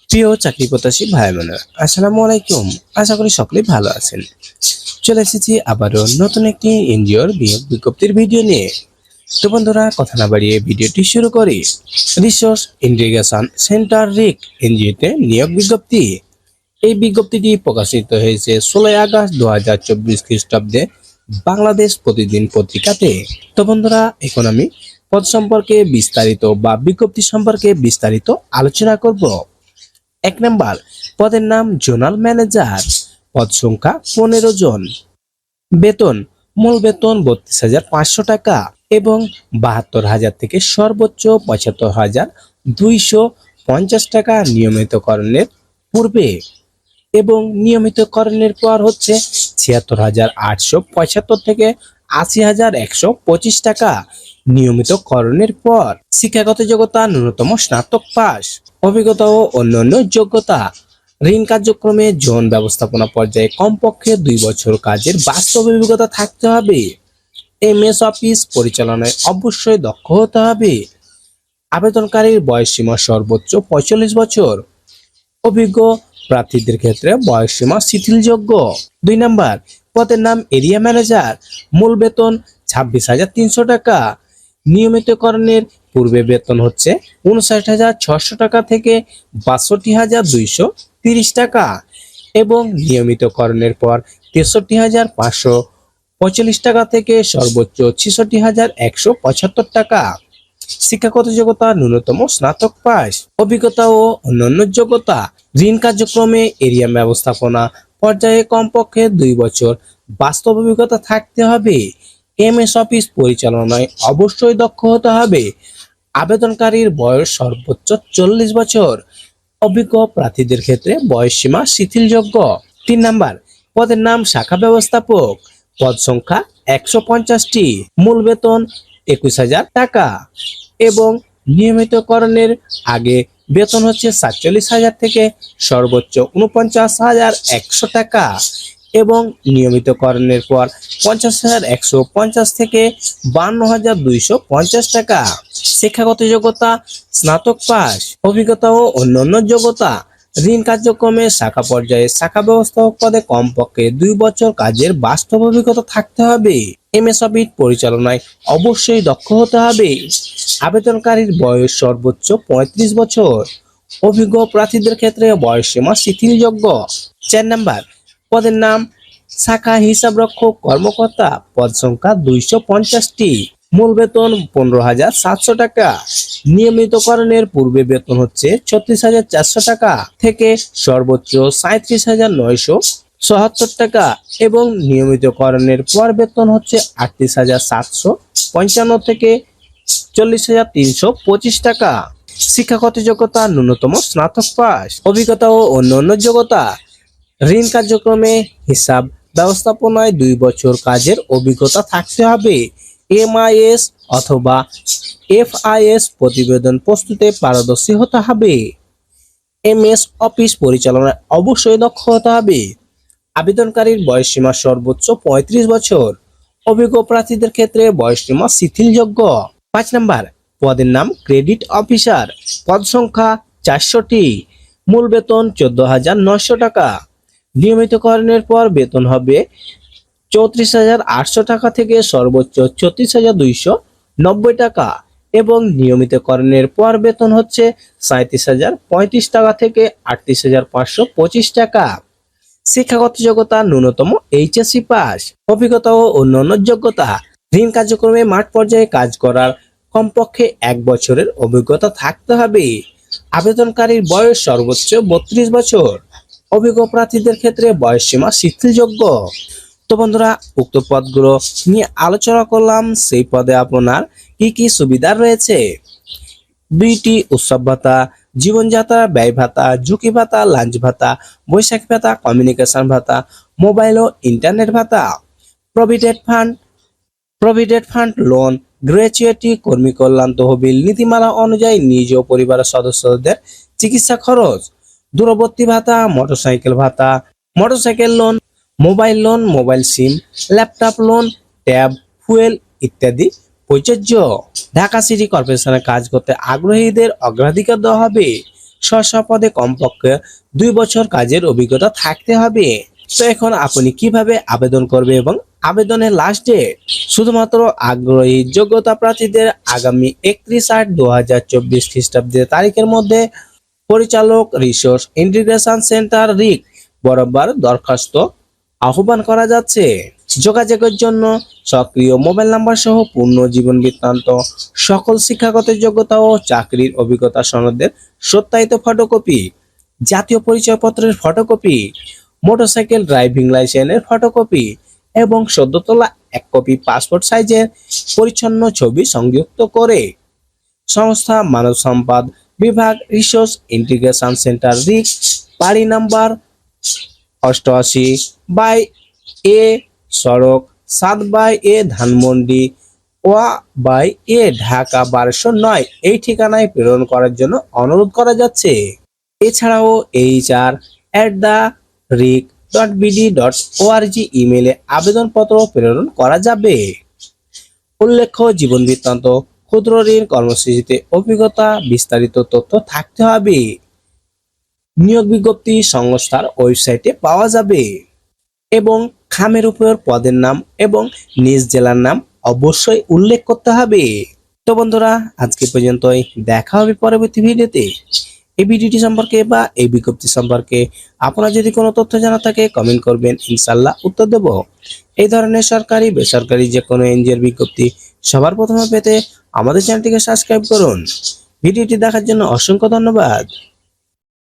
প্রিয় চাকরি প্রত্যাশী ভাই বোনেরা, আসসালামু আলাইকুম। আশা করি সকলেই ভালো আছেন। চলে এসেছি আবারও নতুন একটি এনজিওর নিয়োগ বিজ্ঞপ্তির ভিডিও নিয়ে। তো বন্ধুরা, কথা না বাড়িয়ে ভিডিওটি শুরু করি। রিসোর্স ইন্টিগ্রেশন সেন্টার রিক এনজিওতে নিয়োগ বিজ্ঞপ্তি। এই বিজ্ঞপ্তিটি প্রকাশিত হয়েছে 16 আগস্ট 2024 খ্রিস্টাব্দে বাংলাদেশ প্রতিদিন পত্রিকাতে। তো বন্ধুরা, এখন আমি পদ সম্পর্কে বিস্তারিত বা বিজ্ঞপ্তি সম্পর্কে বিস্তারিত আলোচনা করব। 1 নম্বর, পদের নাম জোনাল ম্যানেজার। পদ সংখ্যা 15 জন। বেতন, মূল বেতন 32,500 টাকা এবং 72,000 থেকে সর্বোচ্চ 75,250 টাকা নিয়মিতকরণের পূর্বে এবং নিয়মিতকরণের পর হচ্ছে 76,875 থেকে 80,125 টাকা নিয়মিতকরণের পর। শিক্ষাগত যোগ্যতা ন্যূনতম স্নাতক পাস। অভিজ্ঞতা ও অন্যান্য যোগ্যতা, ঋণ কার্যক্রমে জোন ব্যবস্থাপনা পর্যায়ে কমপক্ষে 2 বছর কাজের বাস্তব অভিজ্ঞতা থাকতে হবে। এমএস অফিস পরিচালনায় অবশ্যই দক্ষ হতে হবে। আবেদনকারীর বয়সসীমা সর্বোচ্চ 45 বছর। অভিজ্ঞ প্রার্থীদের ক্ষেত্রে বয়সসীমা শিথিলযোগ্য। 2 নম্বর, পদের নাম এরিয়া ম্যানেজার। মূল বেতন 26,300 টাকা। নিয়মিতকরণের পূর্বে বেতন হচ্ছে 59,600 টাকা থেকে 62,230 টাকা এবং নিয়মিতকরণের পর 63,545 টাকা থেকে সর্বোচ্চ 66,175 টাকা। শিক্ষাগত যোগ্যতা ন্যূনতম স্নাতক পাস। অভিজ্ঞতা ও অন্যান্য যোগ্যতা, ঋণ কার্যক্রমে এরিয়া ব্যবস্থাপনা পর্যায়ে কমপক্ষে 2 বছর বাস্তব অভিজ্ঞতা থাকতে হবে। এমএস অফিস পরিচালনায় অবশ্যই দক্ষ হতে হবে। আবেদনকারীর বয়স সর্বোচ্চ 40 বছর। অভিজ্ঞ প্রার্থীদের ক্ষেত্রে বয়সসীমা শিথিলযোগ্য। 3 নম্বর, পদের নাম শাখা ব্যবস্থাপক। পদ সংখ্যা 150টি। মূল বেতন 21,000 টাকা এবং নিয়মিতকরণের আগে বেতন হচ্ছে 47,000 থেকে সর্বোচ্চ 49,100 টাকা এবং নিয়মিতকরণের পর 50,150 থেকে 52,250 টাকা। শিক্ষাগত যোগ্যতা স্নাতক পাস। অভিজ্ঞতা ও অন্যান্য যোগ্যতা, ঋণ কার্যক্রমে শাখা পর্যায়ে শাখা ব্যবস্থাপক পদে কমপক্ষে 2 বছর কাজের বাস্তব অভিজ্ঞতা থাকতে হবে। এমএস অফিস পরিচালনায় অবশ্যই দক্ষ হতে হবে। আবেদনকারীর বয়স সর্বোচ্চ 35 বছর। অভিজ্ঞ প্রার্থীদের ক্ষেত্রে বয়সসীমা শিথিলযোগ্য। 4 নম্বর, পদের নাম শাখা হিসাবরক্ষক কর্মকর্তা। পদ সংখ্যা 250টি। মূল বেতন 15,700 টাকা। নিয়মিতকরণের পূর্বে বেতন হচ্ছে 36,400 টাকা থেকে সর্বোচ্চ 37,974 টাকা এবং নিয়মিতকরণের পর বেতন হচ্ছে 38,755 থেকে 40,325 টাকা। শিক্ষাগত যোগ্যতা ন্যূনতম স্নাতক পাস। অভিজ্ঞতা ও অন্যান্য যোগ্যতা, ঋণ কার্যক্রমে হিসাব ব্যবস্থাপনায় 2 বছর কাজের অভিজ্ঞতা থাকতে হবে। এমআইএস অথবা এফআইএস প্রতিবেদন প্রস্তুতে পারদর্শী হতে হবে। এমএস অফিস পরিচালনায় অবশ্যই দক্ষ হতে হবে। আবেদনকারীর বয়সসীমা সর্বোচ্চ 35 বছর। অভিজ্ঞ প্রার্থীদের ক্ষেত্রে বয়সসীমা শিথিলযোগ্য। 5 নম্বর, পদের নাম ক্রেডিট অফিসার। পদ সংখ্যা 400টি। মূল বেতন 14,900 টাকা। নিয়মিতকরণের পর বেতন হবে 34,800 টাকা থেকে সর্বোচ্চ 36,290 টাকা এবং নিয়মিতকরণের পর বেতন হচ্ছে 37,035 টাকা থেকে 38,525 টাকা। শিক্ষাগত যোগ্যতা ন্যূনতম এইচএসসি পাস। অভিজ্ঞতা ও অন্যান্য যোগ্যতা, ঋণ কার্যক্রমে মাঠ পর্যায়ে কাজ করার কমপক্ষে 1 বছরের অভিজ্ঞতা থাকতে হবে। আবেদনকারীর বয়স সর্বোচ্চ 32 বছর। অভিজ্ঞ প্রার্থীদের ক্ষেত্রে বয়সসীমা শিথিলযোগ্য। তো বন্ধুরা, উক্ত পদগুলো নিয়ে আলোচনা করলাম। সেই পদে আপনার কি কি সুবিধা রয়েছে: 2টি উৎসব ভাতা, জীবনযাত্রা ব্যয় ভাতা, ঝুঁকি ভাতা, লাঞ্চ ভাতা, বৈশাখী ভাতা, কমিউনিকেশন ভাতা, মোবাইল ও ইন্টারনেট ভাতা, প্রভিডেন্ট ফান্ড লোন, গ্র্যাচুইটি, কর্মী কল্যাণ তহবিল নীতিমালা অনুযায়ী নিজ ও পরিবারের সদস্যদের চিকিৎসা খরচ, দূরবর্তী ভাতা, মোটরসাইকেল লোন, মোবাইল সিম, ল্যাপটপ লোন, ট্যাব, ফুয়েল ইত্যাদি প্রযোজ্য। ঢাকা সিটি কর্পোরেশনে কাজ করতে আগ্রহীদের অগ্রাধিকার দেওয়া হবে। স্ব পদে কমপক্ষে 2 বছর কাজের অভিজ্ঞতা থাকতে হবে। তো এখন আপনি কিভাবে আবেদন করবে এবং আবেদনের লাস্ট ডেট শুধুমাত্র আগ্রহী যোগ্যতা প্রার্থীদের আগামী 31/8/2024 খ্রিস্টাব্দের তারিখের মধ্যে পরিচালক রিসোর্স ইন্টিগ্রেশন সেন্টার রিক বরাবর দরখাস্ত আহ্বান করা যাচ্ছে। যোগাযোগের জন্য সক্রিয় মোবাইল নাম্বার সহ পূর্ণ জীবন বৃত্তান্ত, সকল শিক্ষাগত যোগ্যতা ও চাকরির অভিজ্ঞতা সনদের সত্যায়িত ফটোকপি, জাতীয় পরিচয়পত্রের ফটোকপি, মোটরসাইকেল ড্রাইভিং লাইসেন্সের ফটোকপি এবং সদ্য তোলা 1 কপি পাসপোর্ট সাইজের পরিচ্ছন্ন ছবি সংযুক্ত করে সংস্থা মানব সম্পদ বিভাগ রিসোর্স ইন্টিগ্রেশন সেন্টার রিক, বাড়ি নাম্বার 88/এ, সড়ক 7/এ, ধানমন্ডি ওয়া/এ, ঢাকা 1209 এই ঠিকানায় প্রেরণ করার জন্য অনুরোধ করা যাচ্ছে। এছাড়াও hr@ric.bd.org ইমেইলে আবেদনপত্র প্রেরণ করা যাবে। উল্লেখ্য, জীবন বৃত্তান্ত, ক্ষুদ্র ঋণ কর্মসূচিতে অভিজ্ঞতা, বিস্তারিত তথ্য থাকতে হবে। নিয়োগ বিজ্ঞপ্তি সংস্থার ওয়েবসাইটে পাওয়া যাবে এবং খামের উপর পদের নাম এবং নিজ জেলার নাম অবশ্যই উল্লেখ করতে হবে। তো বন্ধুরা, আজকে পর্যন্তই, দেখা হবে পরবর্তী ভিডিওতে। এই ভিডিওটি সম্পর্কে বা এই বিজ্ঞপ্তি সম্পর্কে আপনার যদি কোনো তথ্য জানা থাকে কমেন্ট করবেন, ইনশাল্লাহ উত্তর দেব। এই ধরনের সরকারি বেসরকারি যে কোনো এনজিওর বিজ্ঞপ্তি সবার প্রথমে পেতে আমাদের চ্যানেলটিকে সাবস্ক্রাইব করুন। ভিডিওটি দেখার জন্য অসংখ্য ধন্যবাদ।